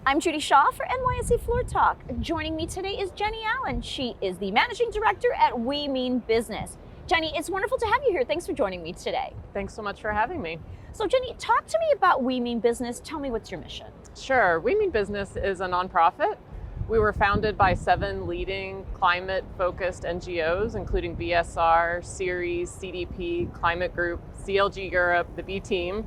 I'm Judy Shaw for NYSE Floor Talk. Joining me today is Jenny Ahlen. She is the Managing Director at We Mean Business. Jenny, it's wonderful to have you here. Thanks for joining me today. Thanks so much for having me. So Jenny, talk to me about We Mean Business. Tell me what's your mission. Sure. We Mean Business is a nonprofit. We were founded by 7 leading climate-focused NGOs, including BSR, Ceres, CDP, Climate Group, CLG Europe, the B Team,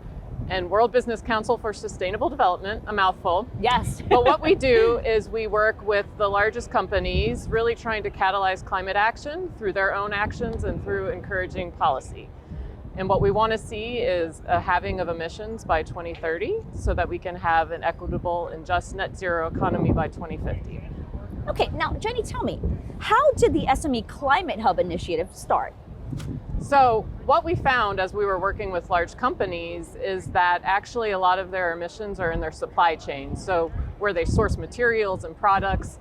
and World Business Council for Sustainable Development, a mouthful. Yes. But what we do is we work with the largest companies, really trying to catalyze climate action through their own actions and through encouraging policy. And what we want to see is a halving of emissions by 2030 so that we can have an equitable and just net zero economy by 2050. Okay, now Jenny, tell me, how did the SME Climate Hub initiative start? So what we found as we were working with large companies is that actually a lot of their emissions are in their supply chain. So where they source materials and products.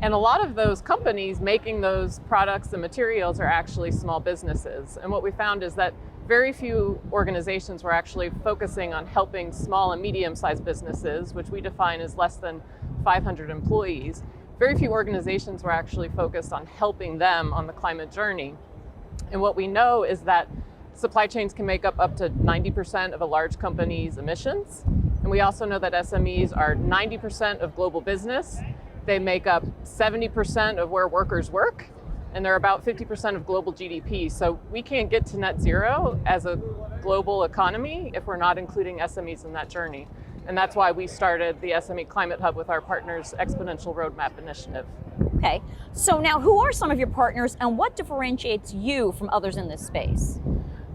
And a lot of those companies making those products and materials are actually small businesses. And what we found is that very few organizations were actually focusing on helping small and medium-sized businesses, which we define as less than 500 employees. Very few organizations were actually focused on helping them on the climate journey. And what we know is that supply chains can make up to 90% of a large company's emissions. And we also know that SMEs are 90% of global business. They make up 70% of where workers work, and they're about 50% of global GDP. So we can't get to net zero as a global economy if we're not including SMEs in that journey. And that's why we started the SME Climate Hub with our partners' Exponential Roadmap Initiative. Okay, so now who are some of your partners and what differentiates you from others in this space?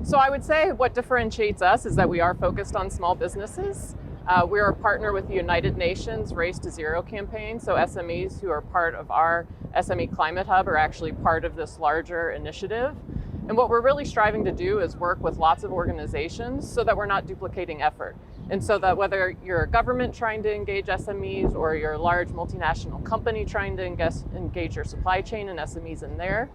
So I would say what differentiates us is that we are focused on small businesses. We're a partner with the United Nations Race to Zero campaign, so SMEs who are part of our SME Climate Hub are actually part of this larger initiative. And what we're really striving to do is work with lots of organizations so that we're not duplicating effort. And so that whether you're a government trying to engage SMEs or you're a large multinational company trying to engage your supply chain and SMEs in there,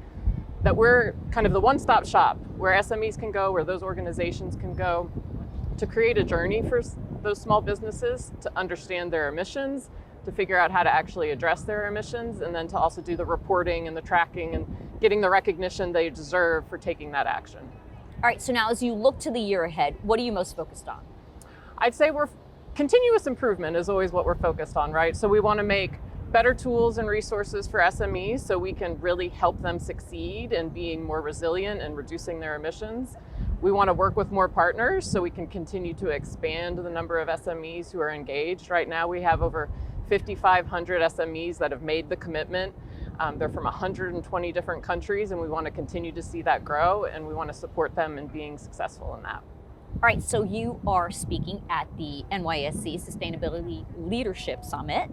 that we're kind of the one-stop shop where SMEs can go, where those organizations can go to create a journey for those small businesses to understand their emissions, to figure out how to actually address their emissions, and then to also do the reporting and the tracking and getting the recognition they deserve for taking that action. All right, so now as you look to the year ahead, what are you most focused on? I'd say continuous improvement is always what we're focused on, right? So we want to make better tools and resources for SMEs so we can really help them succeed in being more resilient and reducing their emissions. We want to work with more partners so we can continue to expand the number of SMEs who are engaged. Right now we have over 5,500 SMEs that have made the commitment. They're from 120 different countries, and we want to continue to see that grow, and we want to support them in being successful in that. All right, so you are speaking at the NYSE Sustainability Leadership Summit.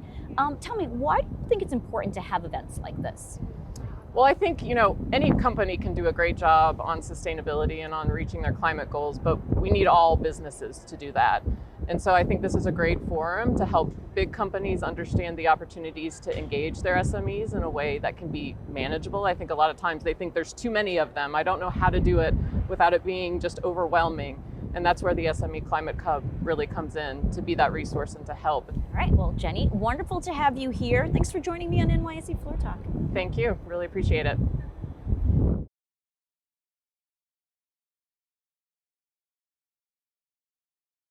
Tell me, why do you think it's important to have events like this? Well, I think, any company can do a great job on sustainability and on reaching their climate goals, but we need all businesses to do that. And so I think this is a great forum to help big companies understand the opportunities to engage their SMEs in a way that can be manageable. I think a lot of times they think there's too many of them. I don't know how to do it without it being just overwhelming. And that's where the SME Climate Hub really comes in to be that resource and to help. All right, well, Jenny, wonderful to have you here. Thanks for joining me on NYSE Floor Talk. Thank you, really appreciate it.